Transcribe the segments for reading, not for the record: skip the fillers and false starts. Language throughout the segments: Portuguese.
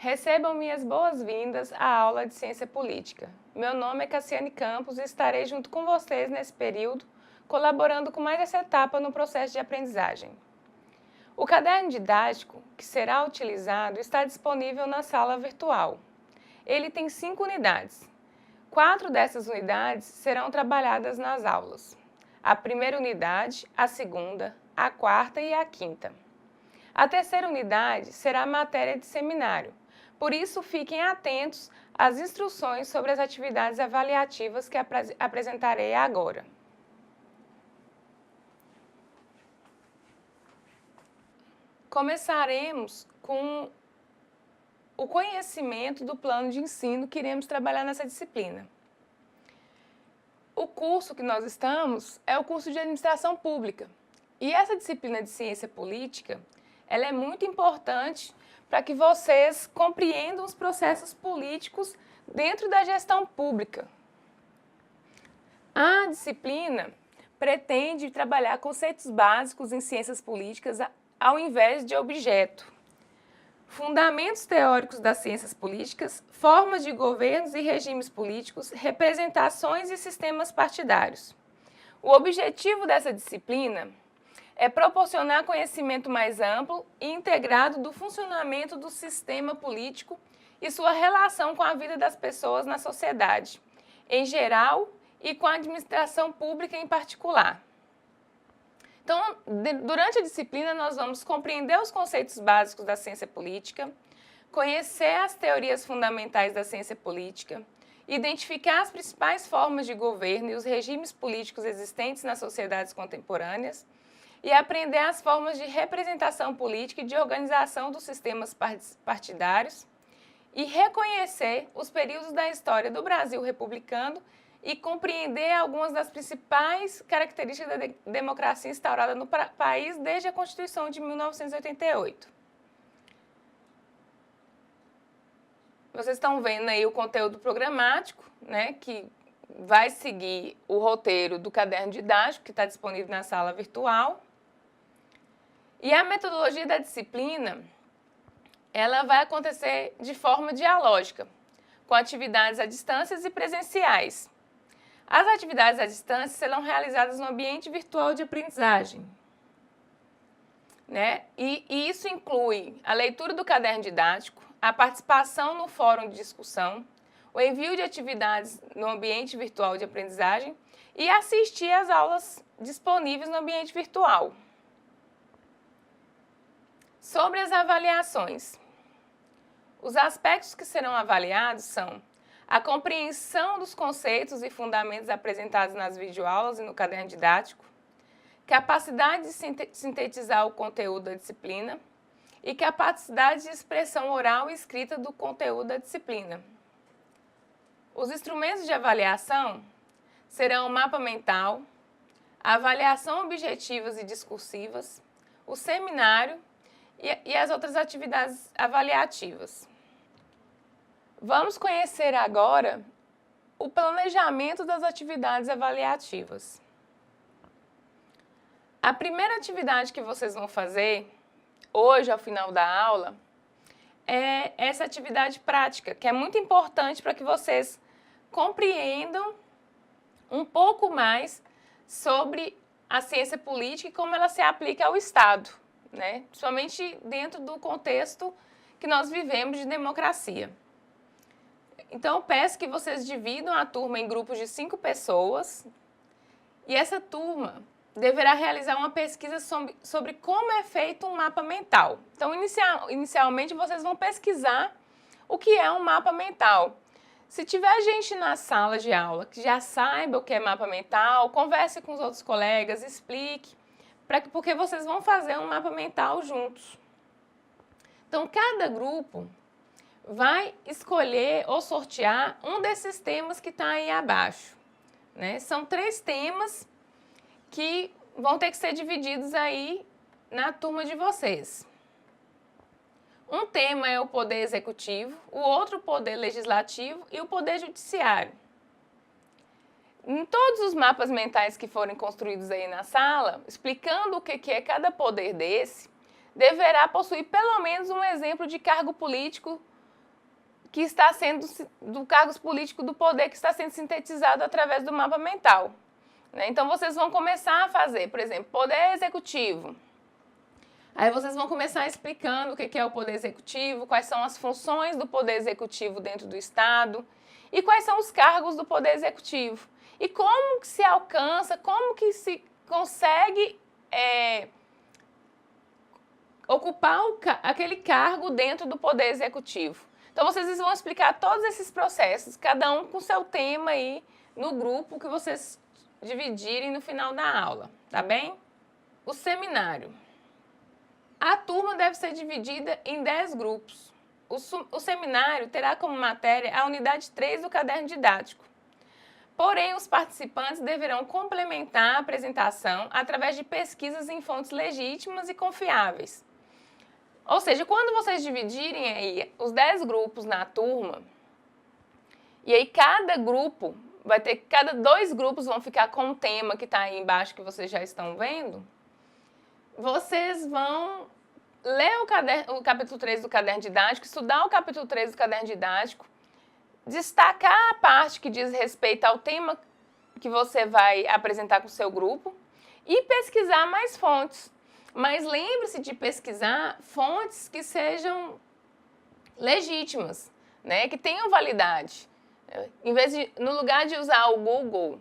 Recebam minhas boas-vindas à aula de Ciência Política. Meu nome é Cassiane Campos e estarei junto com vocês nesse período, colaborando com mais essa etapa no processo de aprendizagem. O caderno didático que será utilizado está disponível na sala virtual. Ele tem 5 unidades. 4 dessas unidades serão trabalhadas nas aulas. A primeira unidade, a segunda, a quarta e a quinta. A terceira unidade será matéria de seminário, por isso fiquem atentos às instruções sobre as atividades avaliativas que apresentarei agora. Começaremos com o conhecimento do plano de ensino que iremos trabalhar nessa disciplina. O curso que nós estamos é o curso de Administração Pública. E essa disciplina de Ciência Política, ela é muito importante para que vocês compreendam os processos políticos dentro da gestão pública. A disciplina pretende trabalhar conceitos básicos em ciências políticas ao invés de objeto. Fundamentos teóricos das ciências políticas, formas de governos e regimes políticos, representações e sistemas partidários. O objetivo dessa disciplina é proporcionar conhecimento mais amplo e integrado do funcionamento do sistema político e sua relação com a vida das pessoas na sociedade, em geral, e com a administração pública em particular. Então, durante a disciplina, nós vamos compreender os conceitos básicos da ciência política, conhecer as teorias fundamentais da ciência política, identificar as principais formas de governo e os regimes políticos existentes nas sociedades contemporâneas e aprender as formas de representação política e de organização dos sistemas partidários e reconhecer os períodos da história do Brasil republicano e compreender algumas das principais características da democracia instaurada no país desde a Constituição de 1988. Vocês estão vendo aí o conteúdo programático, né, que vai seguir o roteiro do caderno didático, que está disponível na sala virtual. E a metodologia da disciplina, ela vai acontecer de forma dialógica, com atividades à distância e presenciais. As atividades à distância serão realizadas no ambiente virtual de aprendizagem, né? E isso inclui a leitura do caderno didático, a participação no fórum de discussão, o envio de atividades no ambiente virtual de aprendizagem e assistir às aulas disponíveis no ambiente virtual. Sobre as avaliações. Os aspectos que serão avaliados são a compreensão dos conceitos e fundamentos apresentados nas videoaulas e no caderno didático, capacidade de sintetizar o conteúdo da disciplina e capacidade de expressão oral e escrita do conteúdo da disciplina. Os instrumentos de avaliação serão o mapa mental, a avaliação objetivas e discursivas, o seminário e as outras atividades avaliativas. Vamos conhecer agora o planejamento das atividades avaliativas. A primeira atividade que vocês vão fazer hoje, ao final da aula, é essa atividade prática, que é muito importante para que vocês compreendam um pouco mais sobre a ciência política e como ela se aplica ao Estado, né? Principalmente dentro do contexto que nós vivemos de democracia. Então, eu peço que vocês dividam a turma em grupos de 5 pessoas e essa turma deverá realizar uma pesquisa sobre como é feito um mapa mental. Então, inicialmente, vocês vão pesquisar o que é um mapa mental. Se tiver gente na sala de aula que já saiba o que é mapa mental, converse com os outros colegas, explique, porque vocês vão fazer um mapa mental juntos. Então, cada grupo vai escolher ou sortear um desses temas que está aí abaixo, né? São 3 temas que vão ter que ser divididos aí na turma de vocês. Um tema é o poder executivo, o outro o poder legislativo e o poder judiciário. Em todos os mapas mentais que forem construídos aí na sala, explicando o que é cada poder desse, deverá possuir pelo menos um exemplo de cargo político que está sendo, do cargos políticos do poder que está sendo sintetizado através do mapa mental. Né? Então, vocês vão começar a fazer, por exemplo, poder executivo. Aí vocês vão começar explicando o que é o poder executivo, quais são as funções do poder executivo dentro do Estado e quais são os cargos do poder executivo. E como que se alcança, como que se consegue ocupar aquele cargo dentro do poder executivo. Então, vocês vão explicar todos esses processos, cada um com seu tema aí no grupo que vocês dividirem no final da aula, tá bem? O seminário. A turma deve ser dividida em 10 grupos. O seminário terá como matéria a unidade 3 do caderno didático. Porém, os participantes deverão complementar a apresentação através de pesquisas em fontes legítimas e confiáveis. Ou seja, quando vocês dividirem aí os 10 grupos na turma, e aí cada 2 grupos vão ficar com o tema que está aí embaixo que vocês já estão vendo, vocês vão ler o capítulo 3 do caderno didático, estudar o capítulo 3 do caderno didático, destacar a parte que diz respeito ao tema que você vai apresentar com o seu grupo e pesquisar mais fontes. Mas lembre-se de pesquisar fontes que sejam legítimas, né? Que tenham validade. No lugar de usar o Google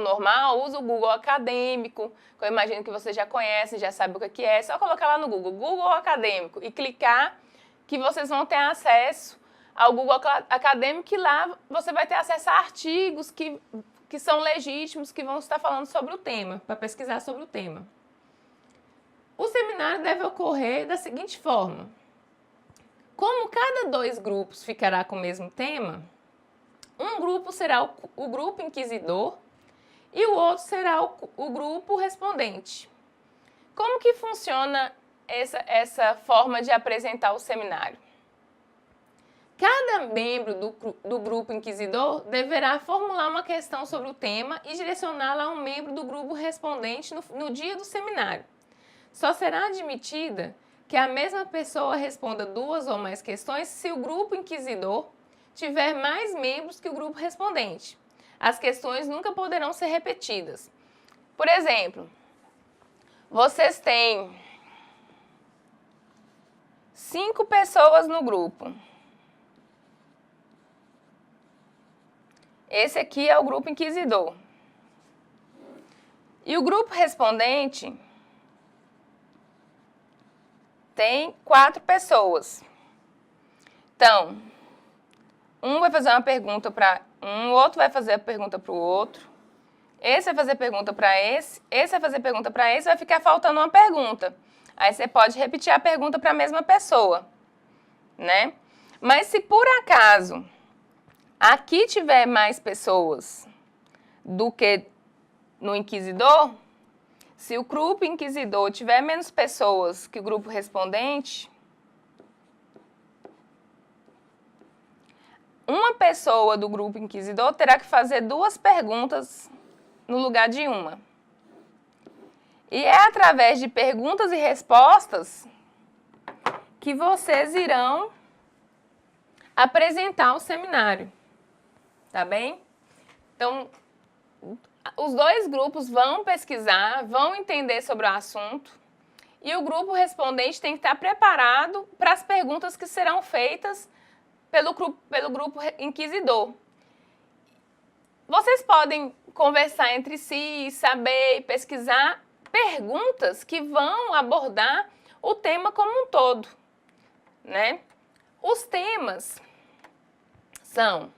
normal, usa o Google acadêmico, que eu imagino que você já conhece, já sabe o que é. É só colocar lá no Google acadêmico, e clicar que vocês vão ter acesso ao Google acadêmico, e lá você vai ter acesso a artigos que são legítimos, que vão estar falando sobre o tema, para pesquisar sobre o tema. O seminário deve ocorrer da seguinte forma. Como cada 2 grupos ficará com o mesmo tema, um grupo será o grupo inquisidor e o outro será o grupo respondente. Como que funciona essa forma de apresentar o seminário? Cada membro do grupo inquisidor deverá formular uma questão sobre o tema e direcioná-la a um membro do grupo respondente no dia do seminário. Só será admitida que a mesma pessoa responda 2 ou mais questões se o grupo inquisidor tiver mais membros que o grupo respondente. As questões nunca poderão ser repetidas. Por exemplo, vocês têm 5 pessoas no grupo. Esse aqui é o grupo inquisidor. E o grupo respondente tem 4 pessoas. Então, um vai fazer uma pergunta para um, o outro vai fazer a pergunta para o outro, esse vai fazer pergunta para esse vai fazer pergunta para esse, vai ficar faltando uma pergunta. Aí você pode repetir a pergunta para a mesma pessoa, né? Mas se por acaso aqui tiver mais pessoas do que no inquisidor, se o grupo inquisidor tiver menos pessoas que o grupo respondente, uma pessoa do grupo inquisidor terá que fazer 2 perguntas no lugar de uma. E é através de perguntas e respostas que vocês irão apresentar o seminário. Tá bem? Então, os 2 grupos vão pesquisar, vão entender sobre o assunto, e o grupo respondente tem que estar preparado para as perguntas que serão feitas pelo grupo inquisidor. Vocês podem conversar entre si, saber e pesquisar perguntas que vão abordar o tema como um todo, né? Os temas são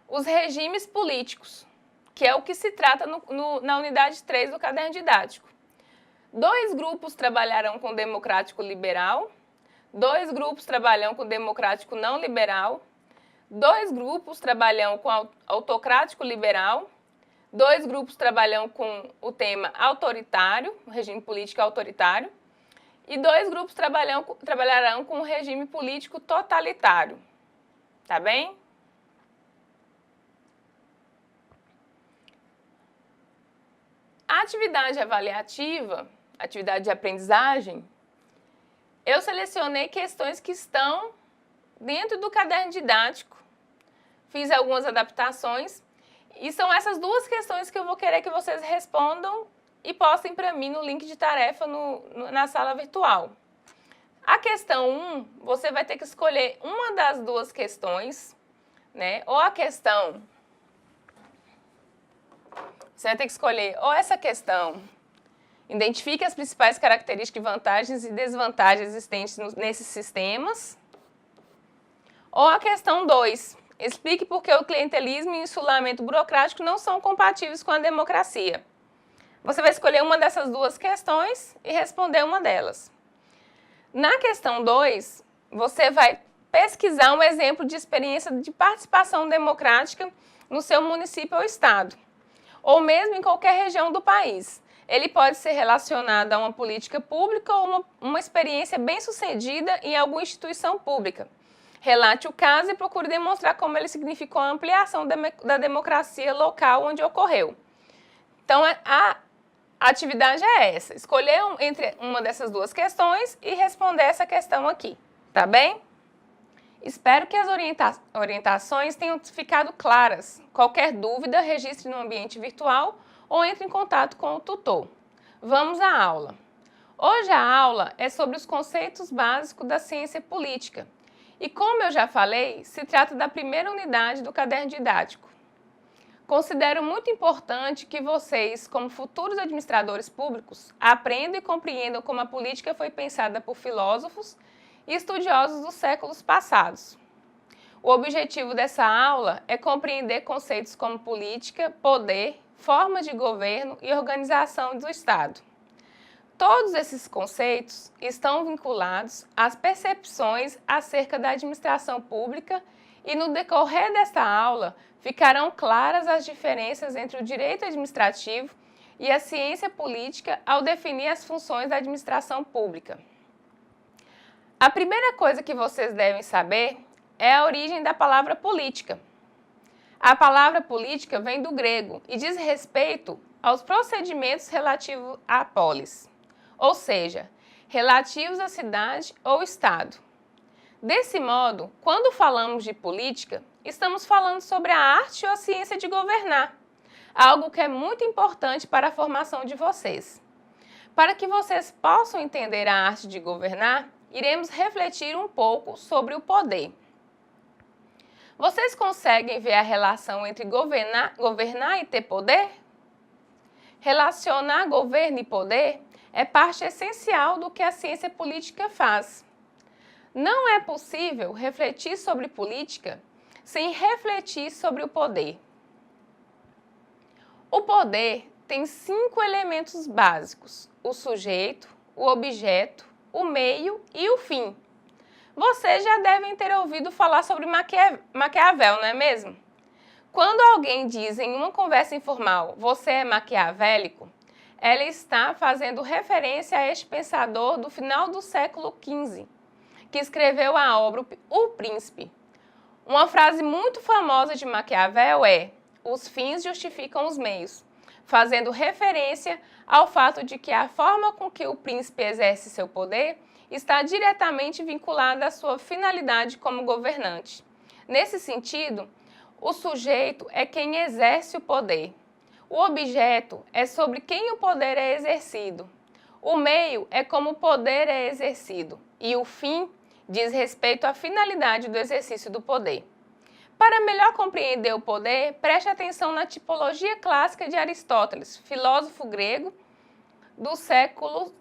os regimes políticos, que é o que se trata na unidade 3 do caderno didático. 2 grupos trabalharão com democrático liberal, 2 grupos trabalham com democrático não liberal, 2 grupos trabalham com autocrático liberal, 2 grupos trabalham com o tema autoritário, o regime político autoritário, e 2 grupos trabalharão com o regime político totalitário. Tá bem? A atividade avaliativa, atividade de aprendizagem, eu selecionei questões que estão dentro do caderno didático. Fiz algumas adaptações e são essas duas questões que eu vou querer que vocês respondam e postem para mim no link de tarefa na sala virtual. A questão 1, você vai ter que escolher uma das duas questões, né? Ou a questão... Você vai ter que escolher ou essa questão, identifique as principais características, vantagens e desvantagens existentes nesses sistemas, ou a questão 2, explique por que o clientelismo e o insulamento burocrático não são compatíveis com a democracia. Você vai escolher uma dessas duas questões e responder uma delas. Na questão 2, você vai pesquisar um exemplo de experiência de participação democrática no seu município ou estado, ou mesmo em qualquer região do país. Ele pode ser relacionado a uma política pública ou uma experiência bem-sucedida em alguma instituição pública. Relate o caso e procure demonstrar como ele significou a ampliação da democracia local onde ocorreu. Então, a atividade é essa, escolher entre uma dessas duas questões e responder essa questão aqui, tá bem? Espero que as orientações tenham ficado claras. Qualquer dúvida, registre no ambiente virtual ou entre em contato com o tutor. Vamos à aula. Hoje a aula é sobre os conceitos básicos da ciência política. E como eu já falei, se trata da primeira unidade do caderno didático. Considero muito importante que vocês, como futuros administradores públicos, aprendam e compreendam como a política foi pensada por filósofos e estudiosos dos séculos passados. O objetivo dessa aula é compreender conceitos como política, poder, formas de governo e organização do Estado. Todos esses conceitos estão vinculados às percepções acerca da administração pública e no decorrer desta aula ficarão claras as diferenças entre o direito administrativo e a ciência política ao definir as funções da administração pública. A primeira coisa que vocês devem saber é a origem da palavra política. A palavra política vem do grego e diz respeito aos procedimentos relativos à polis, ou seja, relativos à cidade ou estado. Desse modo, quando falamos de política, estamos falando sobre a arte ou a ciência de governar, algo que é muito importante para a formação de vocês. Para que vocês possam entender a arte de governar, iremos refletir um pouco sobre o poder. Vocês conseguem ver a relação entre governar e ter poder? Relacionar governo e poder é parte essencial do que a ciência política faz. Não é possível refletir sobre política sem refletir sobre o poder. O poder tem 5 elementos básicos: o sujeito, o objeto, o meio e o fim. Vocês já devem ter ouvido falar sobre Maquiavel, não é mesmo? Quando alguém diz em uma conversa informal, você é maquiavélico, ela está fazendo referência a este pensador do final do século XV, que escreveu a obra O Príncipe. Uma frase muito famosa de Maquiavel é: os fins justificam os meios, fazendo referência ao fato de que a forma com que o príncipe exerce seu poder está diretamente vinculada à sua finalidade como governante. Nesse sentido, o sujeito é quem exerce o poder. O objeto é sobre quem o poder é exercido. O meio é como o poder é exercido. E o fim diz respeito à finalidade do exercício do poder. Para melhor compreender o poder, preste atenção na tipologia clássica de Aristóteles, filósofo grego do século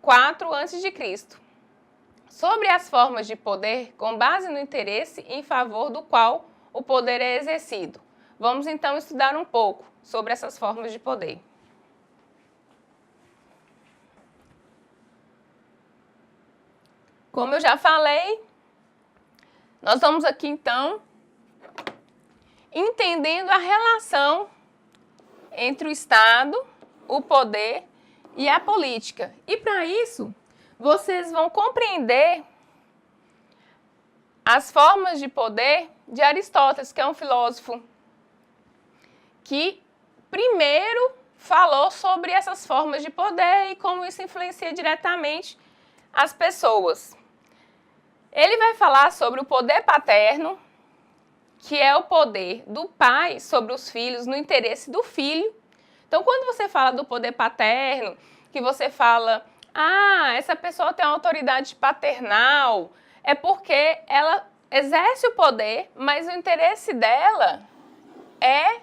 IV a.C., sobre as formas de poder com base no interesse em favor do qual o poder é exercido. Vamos então estudar um pouco sobre essas formas de poder. Como eu já falei, nós vamos aqui então entendendo a relação entre o Estado, o poder e a política. E para isso, vocês vão compreender as formas de poder de Aristóteles, que é um filósofo que primeiro falou sobre essas formas de poder e como isso influencia diretamente as pessoas. Ele vai falar sobre o poder paterno, que é o poder do pai sobre os filhos no interesse do filho. Então, quando você fala do poder paterno, que você fala, essa pessoa tem uma autoridade paternal, é porque ela exerce o poder, mas o interesse dela é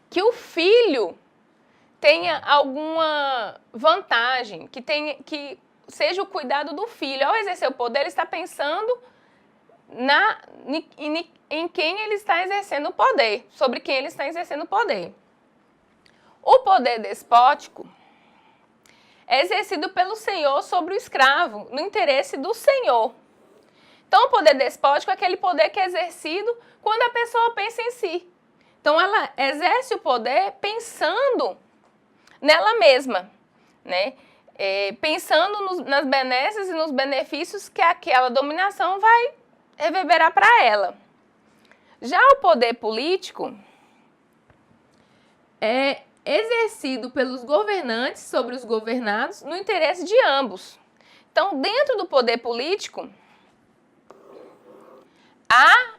que o filho tenha alguma vantagem, que seja o cuidado do filho. Ao exercer o poder, ele está pensando em quem ele está exercendo o poder, sobre quem ele está exercendo o poder. O poder despótico é exercido pelo senhor sobre o escravo, no interesse do senhor. Então, o poder despótico é aquele poder que é exercido quando a pessoa pensa em si. Então, ela exerce o poder pensando nela mesma, né? Pensando nas benesses e nos benefícios que aquela dominação vai reverberar para ela. Já o poder político é exercido pelos governantes sobre os governados no interesse de ambos. Então, dentro do poder político, há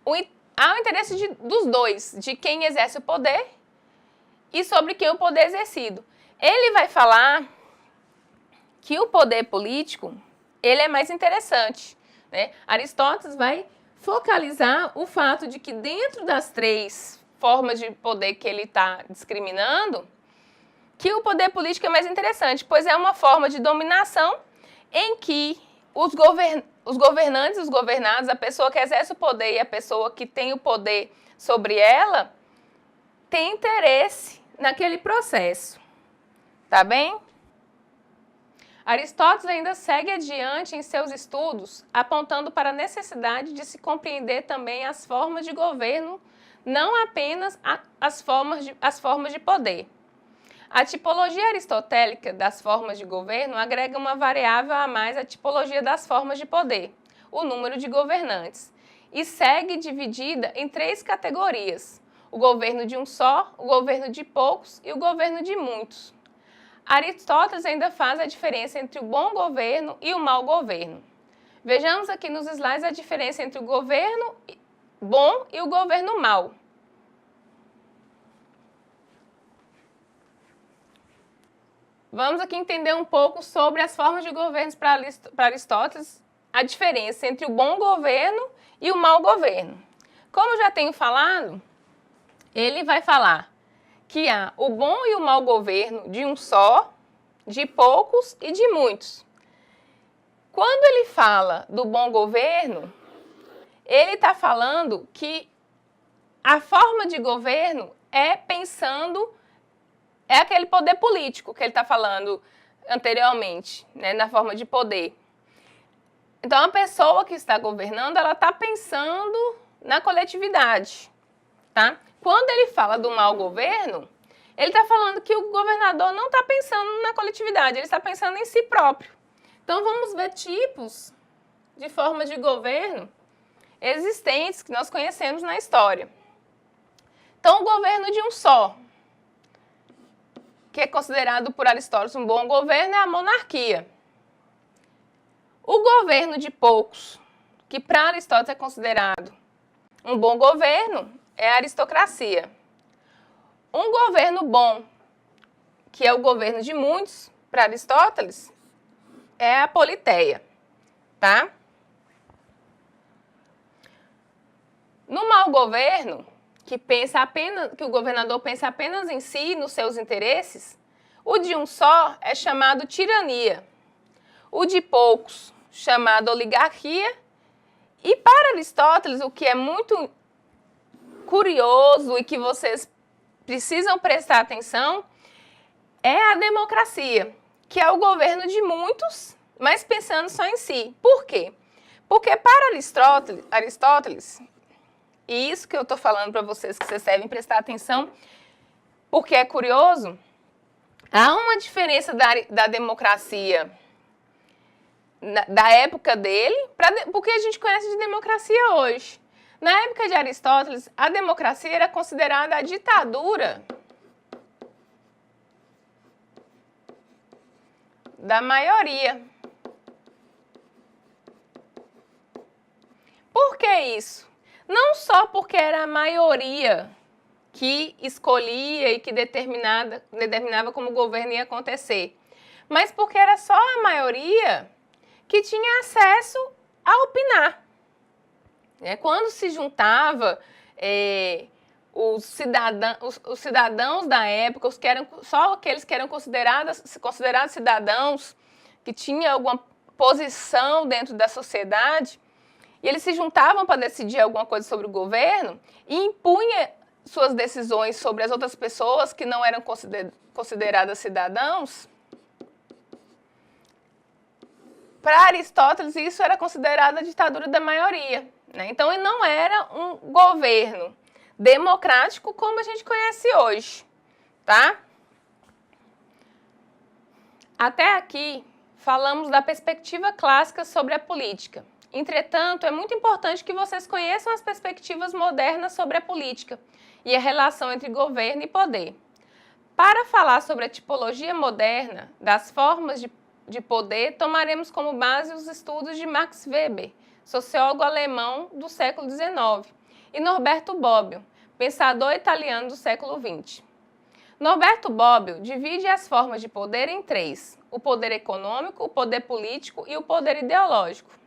o interesse dos dois, de quem exerce o poder e sobre quem o poder é exercido. Ele vai falar que o poder político, ele é mais interessante, né? Aristóteles vai focalizar o fato de que dentro das 3 formas de poder que ele está discriminando, que o poder político é mais interessante, pois é uma forma de dominação em que os governantes e os governados, a pessoa que exerce o poder e a pessoa que tem o poder sobre ela, tem interesse naquele processo. Tá bem? Aristóteles ainda segue adiante em seus estudos, apontando para a necessidade de se compreender também as formas de governo, não apenas as formas de poder. A tipologia aristotélica das formas de governo agrega uma variável a mais à tipologia das formas de poder, o número de governantes, e segue dividida em 3 categorias: o governo de um só, o governo de poucos e o governo de muitos. Aristóteles ainda faz a diferença entre o bom governo e o mau governo. Vejamos aqui nos slides a diferença entre o governo bom e o governo mau. Vamos aqui entender um pouco sobre as formas de governo para Aristóteles, a diferença entre o bom governo e o mau governo. Como já tenho falado, ele vai falar que há o bom e o mau governo de um só, de poucos e de muitos. Quando ele fala do bom governo, ele está falando que a forma de governo é aquele poder político que ele está falando anteriormente, né, na forma de poder. Então, a pessoa que está governando, ela está pensando na coletividade, tá? Quando ele fala do mau governo, ele está falando que o governador não está pensando na coletividade, ele está pensando em si próprio. Então, vamos ver tipos de formas de governo existentes que nós conhecemos na história. Então, o governo de um só, que é considerado por Aristóteles um bom governo, é a monarquia. O governo de poucos, que para Aristóteles é considerado um bom governo, é a aristocracia. Um governo bom, que é o governo de muitos, para Aristóteles, é a politeia, tá? No mau governo, que o governador pensa apenas em si, nos seus interesses, o de um só é chamado tirania. O de poucos, chamado oligarquia. E para Aristóteles, o que é muito curioso e que vocês precisam prestar atenção é a democracia, que é o governo de muitos, mas pensando só em si. Por quê? Porque para Aristóteles, e isso que eu estou falando para vocês, que vocês devem prestar atenção, porque é curioso, há uma diferença da democracia da época dele, porque a gente conhece de democracia hoje. Na época de Aristóteles, a democracia era considerada a ditadura da maioria. isso? Não só porque era a maioria que escolhia e que determinava como o governo ia acontecer, mas porque era só a maioria que tinha acesso a opinar. Quando se juntava os cidadãos da época, só aqueles que eram considerados cidadãos, que tinham alguma posição dentro da sociedade, e eles se juntavam para decidir alguma coisa sobre o governo e impunha suas decisões sobre as outras pessoas que não eram consideradas cidadãos. Para Aristóteles, isso era considerado a ditadura da maioria. Então, ele não era um governo democrático como a gente conhece hoje, tá? Até aqui, falamos da perspectiva clássica sobre a política. Entretanto, é muito importante que vocês conheçam as perspectivas modernas sobre a política e a relação entre governo e poder. Para falar sobre a tipologia moderna das formas de poder, tomaremos como base os estudos de Max Weber, sociólogo alemão do século XIX, e Norberto Bobbio, pensador italiano do século XX. Norberto Bobbio divide as formas de poder em três: o poder econômico, o poder político e o poder ideológico.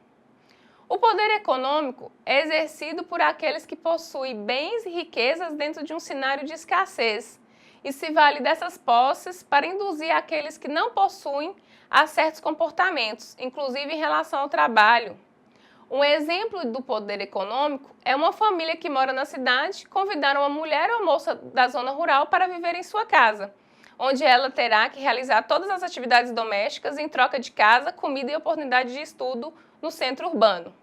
O poder econômico é exercido por aqueles que possuem bens e riquezas dentro de um cenário de escassez e se vale dessas posses para induzir aqueles que não possuem a certos comportamentos, inclusive em relação ao trabalho. Um exemplo do poder econômico é uma família que mora na cidade convidar uma mulher ou moça da zona rural para viver em sua casa, onde ela terá que realizar todas as atividades domésticas em troca de casa, comida e oportunidade de estudo no centro urbano.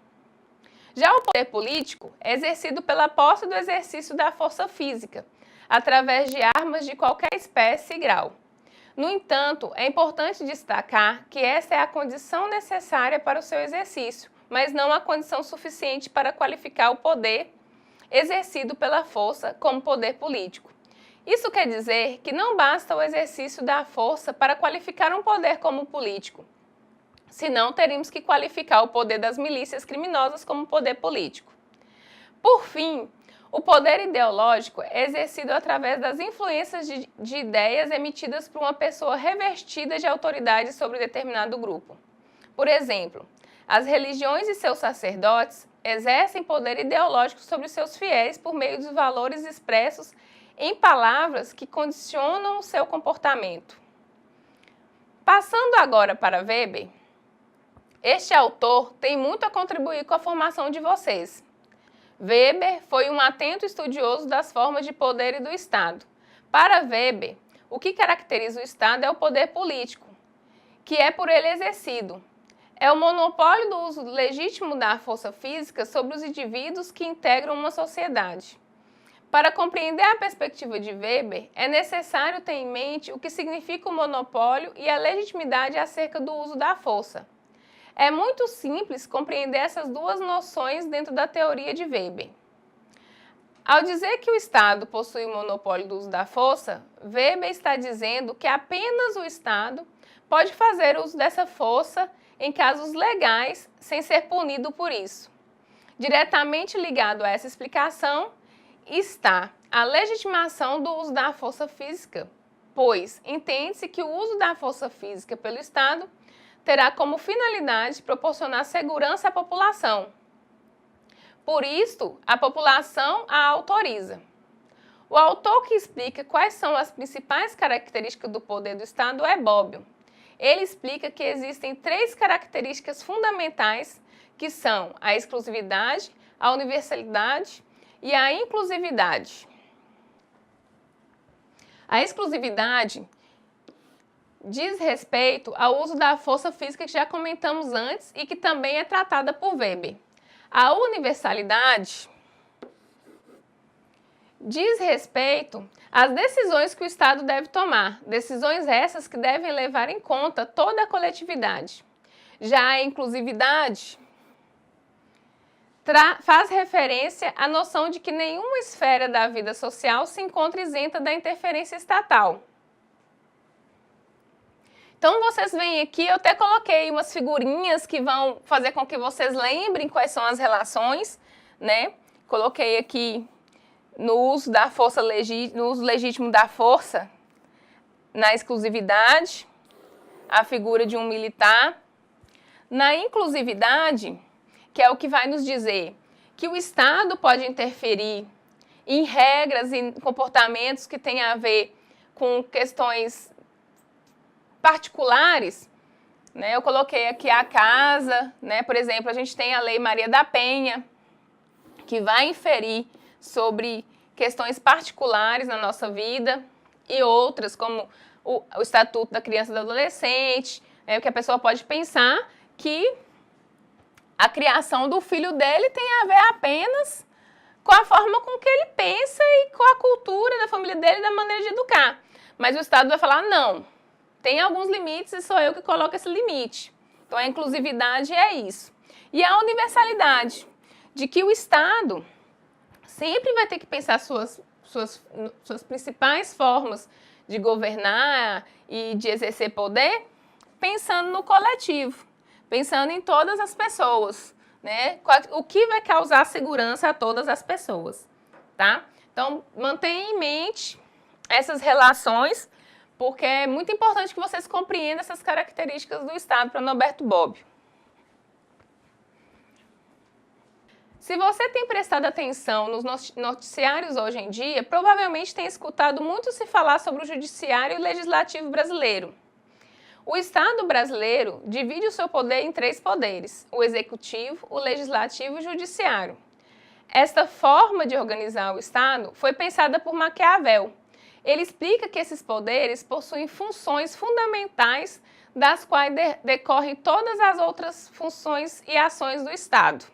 Já o poder político é exercido pela posse do exercício da força física, através de armas de qualquer espécie e grau. No entanto, é importante destacar que essa é a condição necessária para o seu exercício, mas não a condição suficiente para qualificar o poder exercido pela força como poder político. Isso quer dizer que não basta o exercício da força para qualificar um poder como político, senão teríamos que qualificar o poder das milícias criminosas como poder político. Por fim, o poder ideológico é exercido através das influências de ideias emitidas por uma pessoa revestida de autoridade sobre determinado grupo. Por exemplo, as religiões e seus sacerdotes exercem poder ideológico sobre os seus fiéis por meio dos valores expressos em palavras que condicionam o seu comportamento. Passando agora para Weber, este autor tem muito a contribuir com a formação de vocês. Weber foi um atento estudioso das formas de poder e do Estado. Para Weber, o que caracteriza o Estado é o poder político, que é por ele exercido. É o monopólio do uso legítimo da força física sobre os indivíduos que integram uma sociedade. Para compreender a perspectiva de Weber, é necessário ter em mente o que significa o monopólio e a legitimidade acerca do uso da força. É muito simples compreender essas duas noções dentro da teoria de Weber. Ao dizer que o Estado possui o monopólio do uso da força, Weber está dizendo que apenas o Estado pode fazer uso dessa força em casos legais, sem ser punido por isso. Diretamente ligado a essa explicação está a legitimação do uso da força física, pois entende-se que o uso da força física pelo Estado terá como finalidade proporcionar segurança à população. Por isto, a população a autoriza. O autor que explica quais são as principais características do poder do Estado é Bobbio. Ele explica que existem três características fundamentais, que são a exclusividade, a universalidade e a inclusividade. A exclusividade diz respeito ao uso da força física que já comentamos antes e que também é tratada por Weber. A universalidade diz respeito às decisões que o Estado deve tomar, decisões essas que devem levar em conta toda a coletividade. Já a inclusividade faz referência à noção de que nenhuma esfera da vida social se encontra isenta da interferência estatal. Então, vocês veem aqui, eu até coloquei umas figurinhas que vão fazer com que vocês lembrem quais são as relações, né? Coloquei aqui no uso da força no uso legítimo da força, na exclusividade, a figura de um militar. Na inclusividade, que é o que vai nos dizer que o Estado pode interferir em regras e comportamentos que têm a ver com questões particulares, né? Eu coloquei aqui a casa, né? Por exemplo, a gente tem a Lei Maria da Penha, que vai inferir sobre questões particulares na nossa vida, e outras, como o Estatuto da Criança e do Adolescente, né? Que a pessoa pode pensar que a criação do filho dele tem a ver apenas com a forma com que ele pensa e com a cultura da família dele, da maneira de educar. Mas o Estado vai falar, não, tem alguns limites e sou eu que coloco esse limite. Então, a inclusividade é isso. E a universalidade, de que o Estado sempre vai ter que pensar suas principais formas de governar e de exercer poder, pensando no coletivo, pensando em todas as pessoas, né? O que vai causar segurança a todas as pessoas, tá? Então, mantenha em mente essas relações, porque é muito importante que vocês compreendam essas características do Estado para Norberto Bobbio. Se você tem prestado atenção nos noticiários hoje em dia, provavelmente tem escutado muito se falar sobre o judiciário e o legislativo brasileiro. O Estado brasileiro divide o seu poder em 3 poderes: o executivo, o legislativo e o judiciário. Esta forma de organizar o Estado foi pensada por Maquiavel. Ele explica que esses poderes possuem funções fundamentais das quais decorrem todas as outras funções e ações do Estado.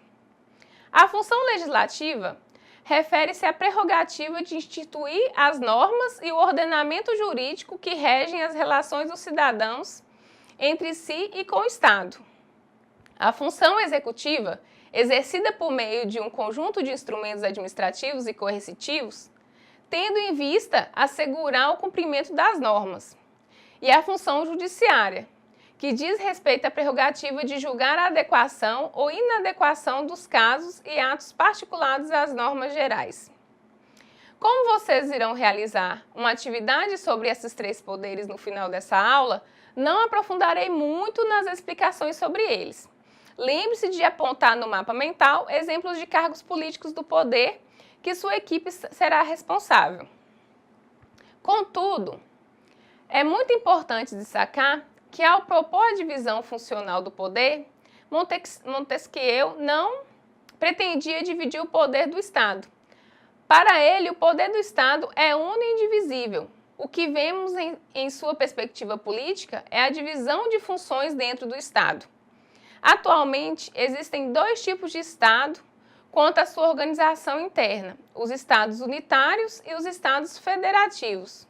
A função legislativa refere-se à prerrogativa de instituir as normas e o ordenamento jurídico que regem as relações dos cidadãos entre si e com o Estado. A função executiva, exercida por meio de um conjunto de instrumentos administrativos e coercitivos, tendo em vista assegurar o cumprimento das normas. E a função judiciária, que diz respeito à prerrogativa de julgar a adequação ou inadequação dos casos e atos particulares às normas gerais. Como vocês irão realizar uma atividade sobre esses 3 poderes no final dessa aula, não aprofundarei muito nas explicações sobre eles. Lembre-se de apontar no mapa mental exemplos de cargos políticos do poder que sua equipe será responsável. Contudo, é muito importante destacar que, ao propor a divisão funcional do poder, Montesquieu não pretendia dividir o poder do Estado. Para ele, o poder do Estado é uno e indivisível. O que vemos em sua perspectiva política é a divisão de funções dentro do Estado. Atualmente, existem 2 tipos de Estado quanto à sua organização interna: os Estados unitários e os Estados federativos.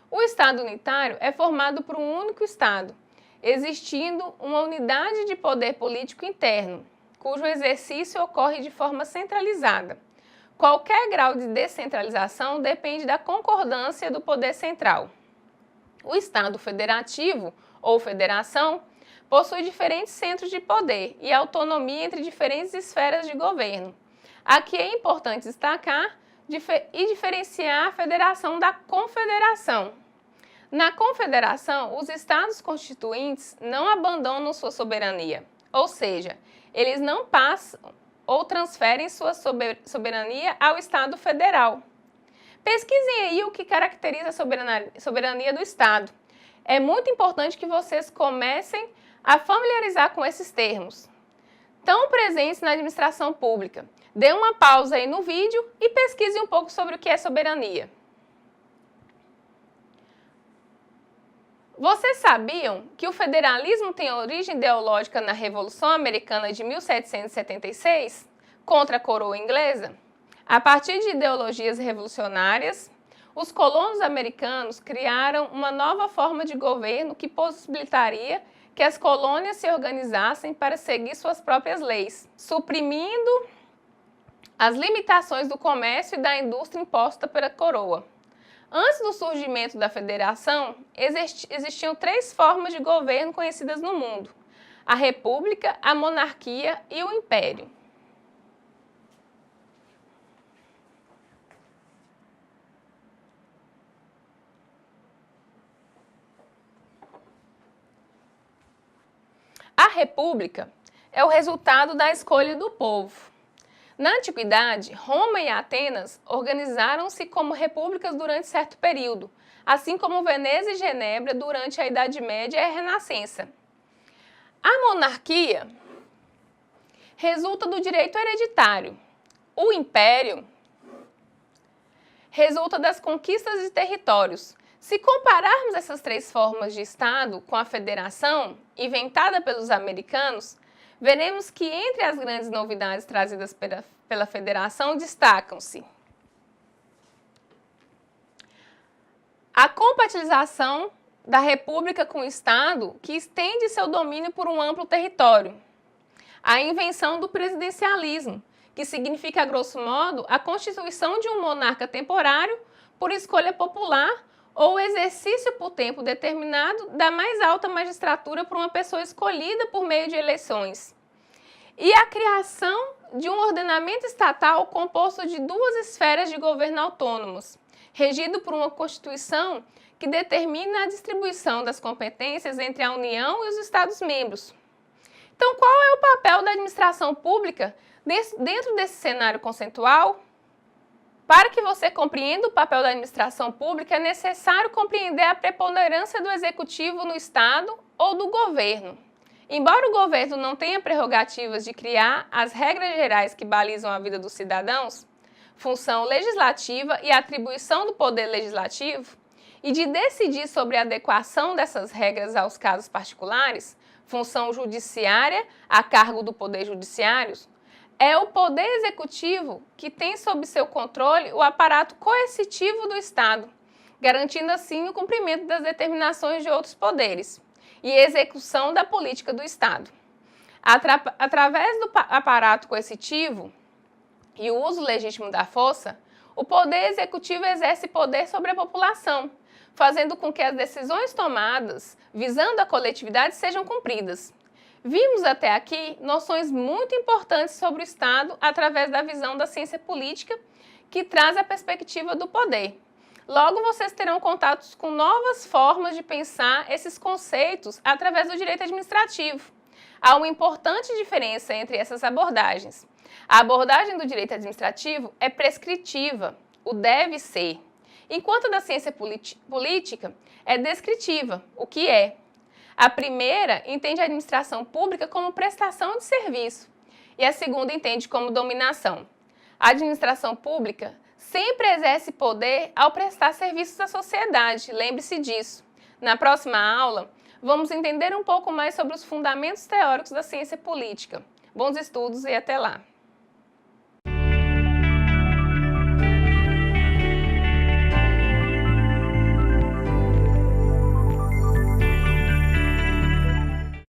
O Estado unitário é formado por um único Estado, existindo uma unidade de poder político interno, cujo exercício ocorre de forma centralizada. Qualquer grau de descentralização depende da concordância do poder central. O Estado federativo, ou federação, possui diferentes centros de poder e autonomia entre diferentes esferas de governo. Aqui é importante destacar e diferenciar a federação da confederação. Na confederação, os estados constituintes não abandonam sua soberania, ou seja, eles não passam ou transferem sua soberania ao Estado federal. Pesquisem aí o que caracteriza a soberania do Estado. É muito importante que vocês comecem a familiarizar com esses termos, tão presentes na administração pública. Dê uma pausa aí no vídeo e pesquise um pouco sobre o que é soberania. Vocês sabiam que o federalismo tem origem ideológica na Revolução Americana de 1776, contra a coroa inglesa? A partir de ideologias revolucionárias, os colonos americanos criaram uma nova forma de governo que possibilitaria que as colônias se organizassem para seguir suas próprias leis, suprimindo as limitações do comércio e da indústria imposta pela coroa. Antes do surgimento da federação, existiam 3 formas de governo conhecidas no mundo: a república, a monarquia e o império. república é o resultado da escolha do povo. Na antiguidade, Roma e Atenas organizaram-se como repúblicas durante certo período, assim como Veneza e Genebra durante a Idade Média e a Renascença. A monarquia resulta do direito hereditário. O império resulta das conquistas de territórios. Se compararmos essas três formas de Estado com a federação, inventada pelos americanos, veremos que entre as grandes novidades trazidas pela federação destacam-se a compatibilização da república com o Estado, que estende seu domínio por um amplo território, a invenção do presidencialismo, que significa, a grosso modo, a constituição de um monarca temporário por escolha popular ou exercício por tempo determinado da mais alta magistratura por uma pessoa escolhida por meio de eleições. E a criação de um ordenamento estatal composto de duas esferas de governo autônomos, regido por uma Constituição que determina a distribuição das competências entre a União e os Estados-membros. Então, qual é o papel da administração pública dentro desse cenário conceitual? Para que você compreenda o papel da administração pública, é necessário compreender a preponderância do executivo no Estado ou do governo. Embora o governo não tenha prerrogativas de criar as regras gerais que balizam a vida dos cidadãos, função legislativa e atribuição do poder legislativo, e de decidir sobre a adequação dessas regras aos casos particulares, função judiciária a cargo do poder judiciário, é o poder executivo que tem sob seu controle o aparato coercitivo do Estado, garantindo assim o cumprimento das determinações de outros poderes e execução da política do Estado. Através do aparato coercitivo e o uso legítimo da força, o poder executivo exerce poder sobre a população, fazendo com que as decisões tomadas visando a coletividade sejam cumpridas. Vimos até aqui noções muito importantes sobre o Estado através da visão da ciência política, que traz a perspectiva do poder. Logo, vocês terão contatos com novas formas de pensar esses conceitos através do direito administrativo. Há uma importante diferença entre essas abordagens. A abordagem do direito administrativo é prescritiva, o deve ser, enquanto a da ciência política é descritiva, o que é. A primeira entende a administração pública como prestação de serviço e a segunda entende como dominação. A administração pública sempre exerce poder ao prestar serviços à sociedade, lembre-se disso. Na próxima aula, vamos entender um pouco mais sobre os fundamentos teóricos da ciência política. Bons estudos e até lá!